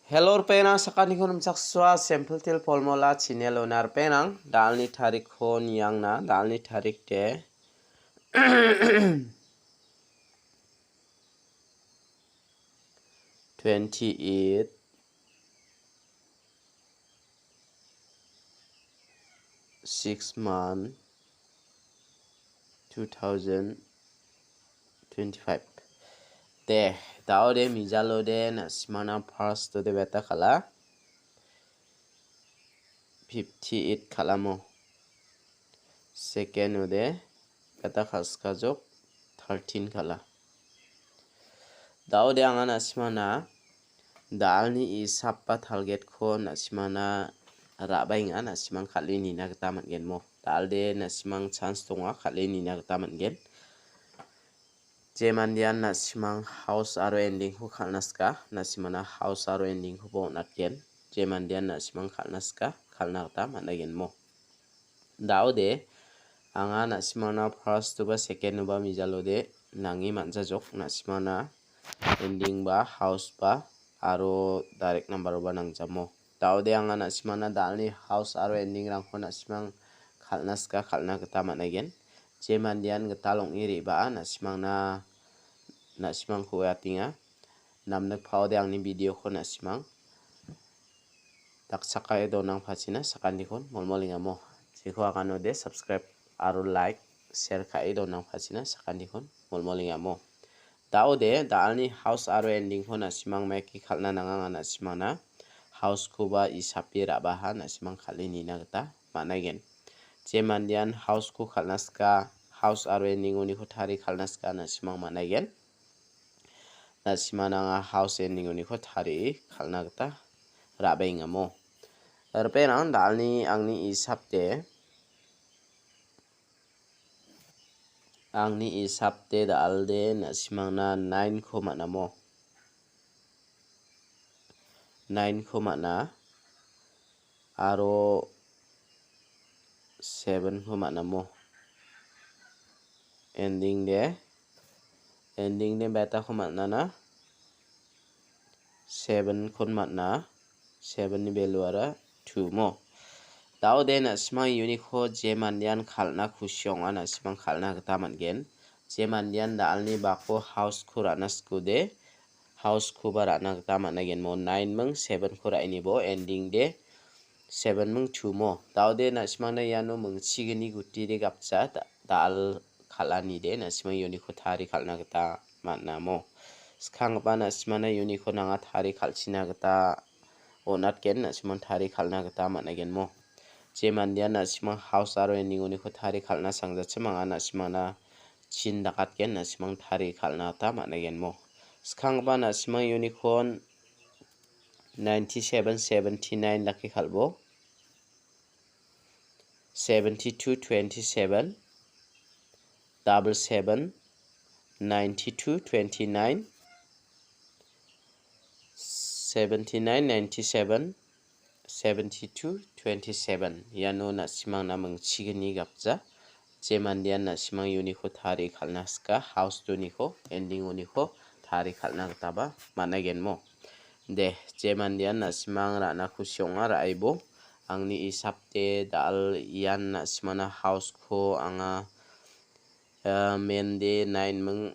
Hello penang sakani kon sakswa sample tel formula channel onar penang dalni tarik kon yang na dalni tarik te 28 6 month 2025 te daude mijalo de nasmana first to de beta khala 58 khalamo second ode beta khaska jok 13 khala daude anga nasmana dalni isappa target ko nasmana rabainga nasimang khalini na gata mangen mo dalde nasimang chance tonga khalini na gata mangen jemandian nasimang house aro ending ko khalnaska nasimana house aro ending ko bonatken jemandian nasimang khalnaska khalna gata managen mo daude anga nasimana first to ba second ba mijalode nangi manjajok nasimana ending ba house ba aro direct number ba nangjamo daude anga nasimana dalni house aro ending rangko nasimang khalnaska khalna gata managen jemandian gata longi riba nasimang ko atinga namnak phaude angni video ko nasimang daksaka edo nang phachina sakandi kon molmolinga mo jeko akanode subscribe aro like share ka edo nang phachina sakandi kon molmolinga mo daude dalni house aro ending ko nasimang meki khalna nanga nasimana house ko ba isapi rabaha nasimang khalini na gata managen jemandian house ko khalnaska house aro ending oni ko thari khalnaska nasimang managen nasimana house ending oni ko thari khalna gata rabainga mo erpenang dalni angni isapte dalde nasimangna 9 ko manamo 9 ko mana aro 7 ko manamo ending de beta ko manana 7 kon mana 7 ni value ara 2 mo daude nasimang unico jemandian khalna khusyonga nasimang khalna gata mangen jemandian dalni bako house ko ranaskude house ko barana gata managen mo 9 mung 7 ko raini bo ending de 7 mung 2 mo daude nasimang na yano mung chigini guti de gapcha dal khalani de nasimang unico thari khalna gata manamo skang ba nasimang na unico nanga thari khalchina gata onatken nasimang thari khalna gata managen mo jemandian nasimang house aro ending oni ko thari khalna sangjachmanga nasimana chin dakatken nasimang thari khalna gata managen mo skang ba nasimang unicorn 97 79 lakhi khalbo 72 27 77 92 29 79 97 72 27 yano nasimang namang chigini gapja jemandian nasimang uniko thari khalnaska house tuniko ending uniko thari khalna gata ba managen mo de jemandian nasimang rana khusyonga raibo angni isapte dal yan nasimana house ko anga mende 9 mung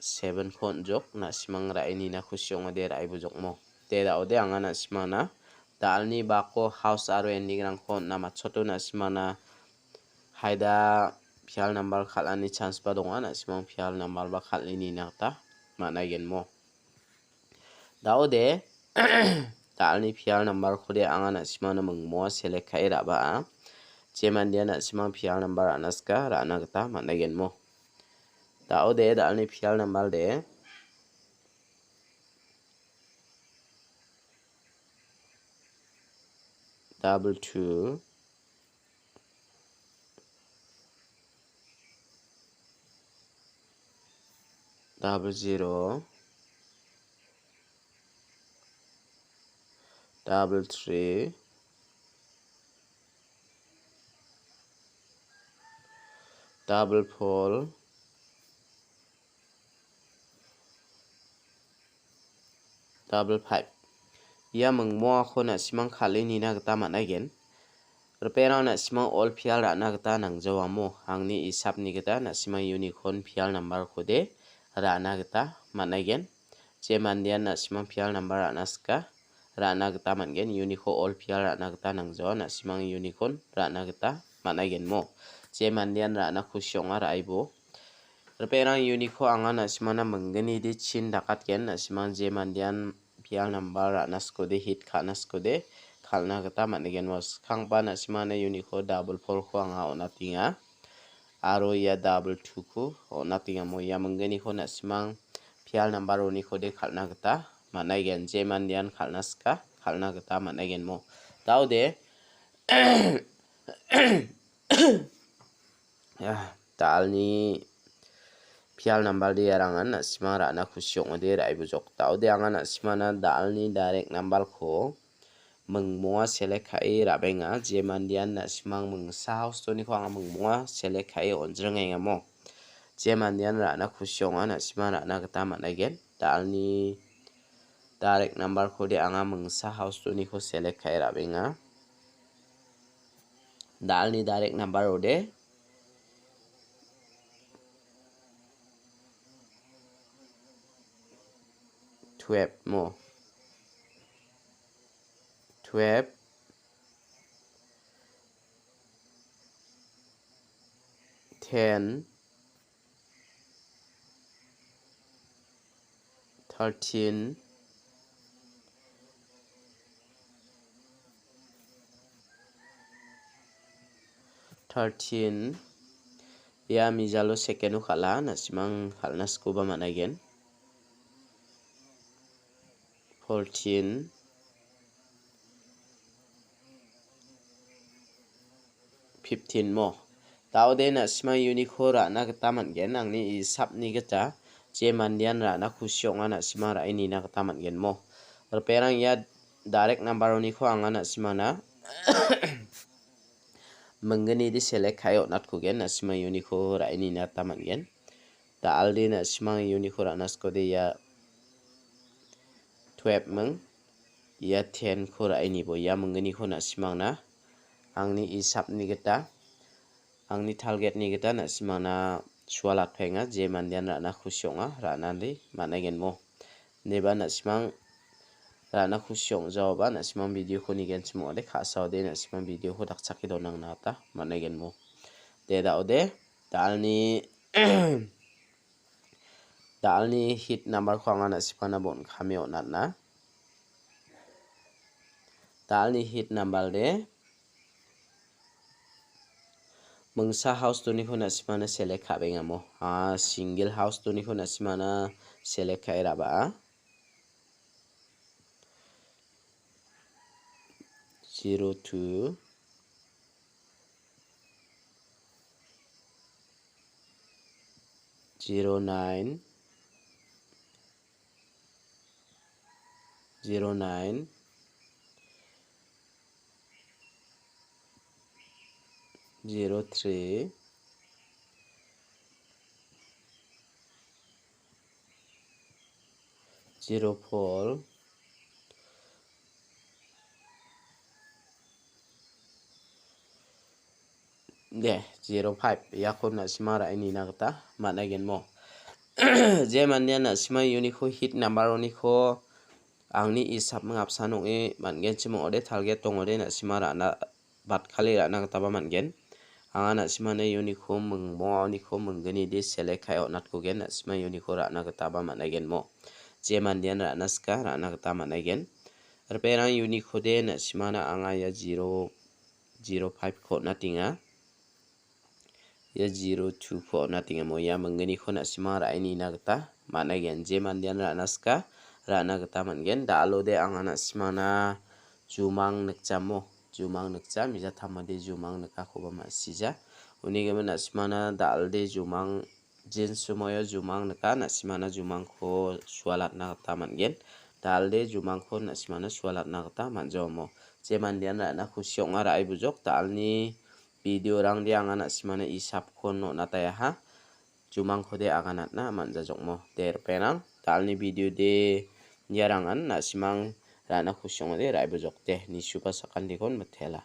7 kon jok nasimang raini na khusyonga de raibo jokmo te daude anga nasimana dalni bako house aro ending rangko nama choto nasimana haida phial number khalani chance ba donga nasimang phial number ba khalini nakta managen mo daude dalni phial number khode anga nasimana mungmo select khai raba jemandian nasimang phial number anaska rana gata managen mo daude dalni phial number de double 2 double 0 double 3 double 4 double 5 ya mengmo ko na simang khali ni na gata managen perang na simang all pial ra na gata nang jawamo angni isap ni gata na simang unicorn pial number ko de ra na gata managen je mandian na simang pial number ra na ska ra na gata mangen unicorn all pial ra na gata nang jaw na simang unicorn ra na gata managen mo je mandian ra na khusyong ra aibo perang unicorn anga na simana menggeni di chin dakat gen na simang je mandian pial number ra na sko de hit kha na sko de khalna gata managen mos khangpa na simana unicorn double 4 ko anga onatinga aro ya double 2 ko onatinga mo ya menggeni ko na simang pial number oni ko de khalna gata managen je mandian khalna ska khalna gata managen mo taude ya talni pial number de arangan na simara na khusyong de rai bujok taude anga na simana dalni direct number ko mengmoa select khai rabenga je mandian na simang mengsa house to ni ko anga mengmoa select khai onjrenga mo je mandian ra na khusyong na simara na gata managen dalni direct number ko de anga mengsa house to ni ko select khai rabenga dalni direct number ode 12 mo 12 10 13 ya mijalo second khala na simang khalna scuba managen 14 15 mo taude na simang unicorn ra na gata mangen angni isap ni gata je mandian ra na khusyong na simara ini na gata mangen mo perang ya direct number ni ko anga na simana menggeni di select kayo nat ko gen na simang unicorn ra ini na tamangen ta aldi na simang unicorn ra nas ko de ya 12 meng ya 10 ko ra ini bo ya menggeni ko na simang na angni isap ni gata angni target ni gata na simang na swalat phenga je mandian ra na khusyong ra na de managen mo neba na simang ra na khusyong jawaba na simang video ko ni gen chimo de khasa de na simang video ko dakchaki donang na ta managen mo de da ode dalni hit number ko anga na sipana bon khame onat na dalni hit number de mengsa house to ni ko na sipana select khabenga mo single house to ni ko na simana select khai raba 02 09 03 04 de 05 yakon na simara ini na gata managen mo je mandian na simang unicorn hit number oni ko angni isap mengapsa nongi mangen chimo ode target tong ode na simara na bat khali ra na gata ba mangen anga na simane unicorn mengmo oni ko menggeni di select khai onat ko gen na simang unicorn ra na gata ba managen mo je mandian ra na ska ra na gata managen perang unicorn de na simana anga ya 005 ko na tinga ya 02 ko na tinga mo ya menggeni ko na simara ini na gata managen je mandian ra naska ra na gata mangen da alo de anga na simana jumang nekjamo jumang nekja mija thamade jumang neka ko ba masija uni gemen na simana da alde jumang jin sumoyo jumang neka na simana jumang ko swalat na gata mangen da alde jumang ko na simana swalat na gata manjomo je mandian ra na khusyong ara ai bujok da alni video rang dia anga na simana isap kon no nataya ha jumang khode aga nat na manja jokmo der penang talni video de yarangan na simang rana khusyong de rai bojok te ni suba sakan dikon mathela